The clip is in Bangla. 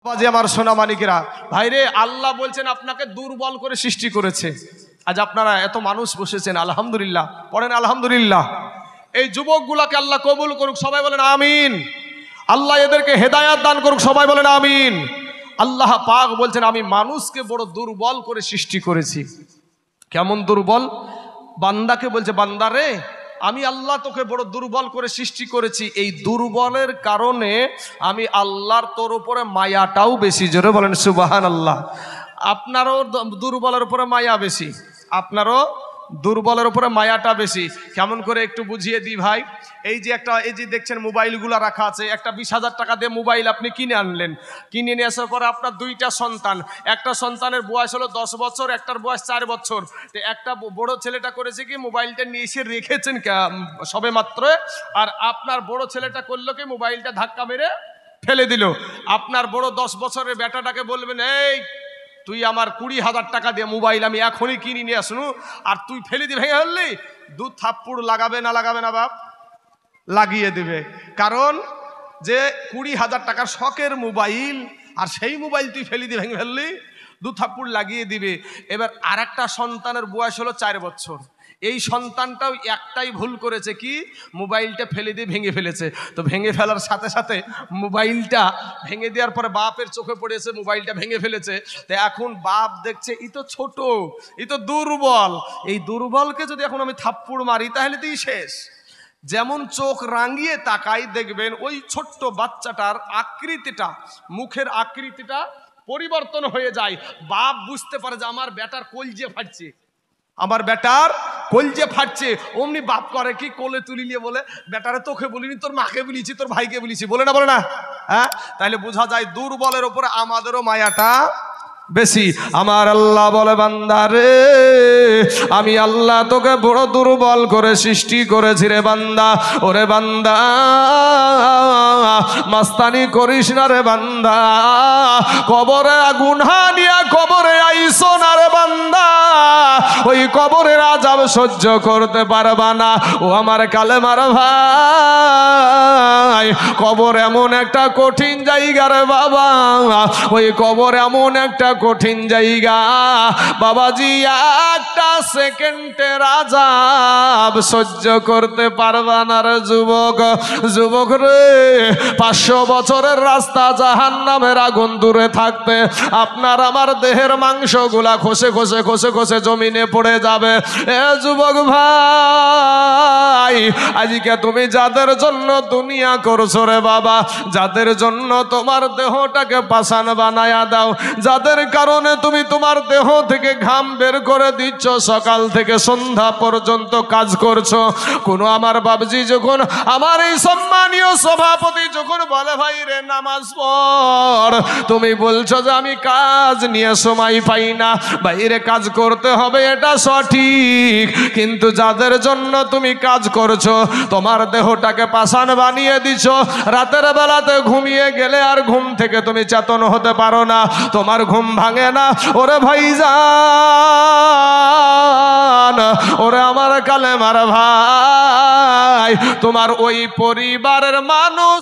বাজে আমার সোনা মানিকেরা, ভাইরে আল্লাহ বলছেন আপনাকে দুর্বল করে সৃষ্টি করেছে। আজ আপনারা এত মানুষ বসেছেন, আলহামদুলিল্লাহ পড়েন আলহামদুলিল্লাহ। এই যুবকগুলাকে আল্লাহ কবুল করুক, সবাই বলেন আমিন। আল্লাহ এদেরকে হেদায়াত দান করুক, সবাই বলেন আমিন। আল্লাহ পাক বলছেন আমি মানুষকে বড় দুর্বল করে সৃষ্টি করেছি। কেমন দুর্বল? বান্দাকে বলছে বান্দারে আমি আল্লাহ তোকে বড় দুর্বল করে সৃষ্টি করেছি। এই দুর্বলের কারণে আমি আল্লাহর তোর উপরে মায়াটাও বেশি। জোরে বলেন সুবহানাল্লাহ। আপনারও দুর্বলের উপরে মায়া বেশি, আপনারও দুর্বলের উপরে মায়াটা বেশি। কেমন করে একটু বুঝিয়ে দিই ভাই। এই যে দেখছেন মোবাইলগুলো রাখা আছে, একটা 20,000 টাকা দিয়ে মোবাইল আপনি কিনে আনলেন। কিনে নিয়ে আসার পরে আপনার দুইটা সন্তান, একটা সন্তানের বয়স হলো 10 বছর, একটার বয়স 4 বছর। তো একটা বড় ছেলেটা করেছে কি মোবাইলটা নিয়ে এসে রেখেছেন সবে মাত্র, আর আপনার বড় ছেলেটা করলো কি মোবাইলটা ধাক্কা মেরে ফেলে দিল। আপনার বড় 10 বছরের বেটাটাকে বলবেন এই তুই আমার 20,000 টাকা দিয়ে মোবাইল আমি এখনই কিনে নিয়ে আসনু, আর তুই ফেলে দিয়ে ভেঙে ফেললি, 2 থাপ্পড় লাগাবে না লাগাবে না বাপ? লাগিয়ে দেবে। কারণ যে 20,000 টাকার শখের মোবাইল, আর সেই মোবাইল তুই ফেলে দিয়ে ভেঙে ফেললি, 2 থাপ্পড় লাগিয়ে দিবে। এবার আর একটা সন্তানের বয়স হলো 4 বছর। এই সন্তানটাও একটাই ভুল করেছে, কি মোবাইলটা ফেলে দিয়ে ভেঙে ফেলেছে। তো ভেঙে ফেলার সাথে সাথে মোবাইলটা ভেঙে দেওয়ার পরে বাপের চোখে পড়েছে মোবাইলটা ভেঙে ফেলেছে। তো এখন বাপ দেখছে ই তো ছোট, ই তো দুর্বল, এই দুর্বলকে যদি এখন আমি থাপ্পড় মারি তাহলে তুই শেষ। যেমন চোখ রাঙিয়ে তাকাই দেখবেন ওই ছোট্ট বাচ্চাটার আকৃতিটা, মুখের আকৃতিটা পরিবর্তন হয়ে যায়। বাপ বুঝতে পারে যে আমার বেটার কলজে ফাটছে, আমার বেটার কলজে ফাটছে। অমনি বাপ করে কি কোলে তুলি নিয়ে বলে বেটারে তোকে বলিনি, তোর মাকে বলেছি, তোর ভাইকে বলেছি, বলে না বলে না? হ্যাঁ, তাহলে বোঝা যায় দুর্বলের উপরে আমাদেরও মায়াটা বেশি। আমার আল্লাহ বলে বান্দারে আমি আল্লাহ তোকে বড় দুর্বল করে সৃষ্টি করেছি রে বান্দা। ওরে বান্দা মাস্তানি করিস না রে বান্দা, কবরে আগুন হানিয়া কবরে আইসো না রে বান্দা, ওই কবরের আযাব সহ্য করতে পারবা না। ও আমার কালেমার ভাই, কবর এমন একটা কঠিন জায়গা রে বাবা, ওই কবর এমন একটা কঠিন জায়গা বাবাজি, একটা সেকেন্ডের আযাব সহ্য করতে পারবা না রে যুবক। যুবক রে 500 বছরের রাস্তা জাহান্নামের আগুন দূরে থাকতে আপনার আমার দেহের মাংসগুলা খসে খসে খসে খসে জমিনে পড়ে যাবে। এ যুবক ভাই, আজকে তুমি যাদের জন্য দুনিয়া করছো রে বাবা, যাদের জন্য তোমার দেহটাকে পাষাণ বানায়া দাও, যাদের কারণে তুমি তোমার দেহ থেকে ঘাম বের করে দিচ্ছ, সকাল থেকে সন্ধ্যা পর্যন্ত কাজ করছো, কোন আমার বাবজি যখন আমার এই সম্মানীয় সভাপতি যখন বলে ভাই রে নামাজ পড়, তুমি বলছো যে আমি কাজ নিয়ে সময় পাই না। বাইরে কাজ করতে হবে এটা সঠিক, কিন্তু যাদের জন্য তুমি কাজ করছো, তোমার দেহটাকে পাষাণ বানিয়ে দিছো, রাতের বেলাতে ঘুমিয়ে গেলে আর ঘুম থেকে তুমি চেতন হতে পারো না, তোমার ঘুম ভাঙে না। ওরে ভাইজান, ওরে আমার কালেমার ভাই, তোমার ওই পরিবারের মানুষ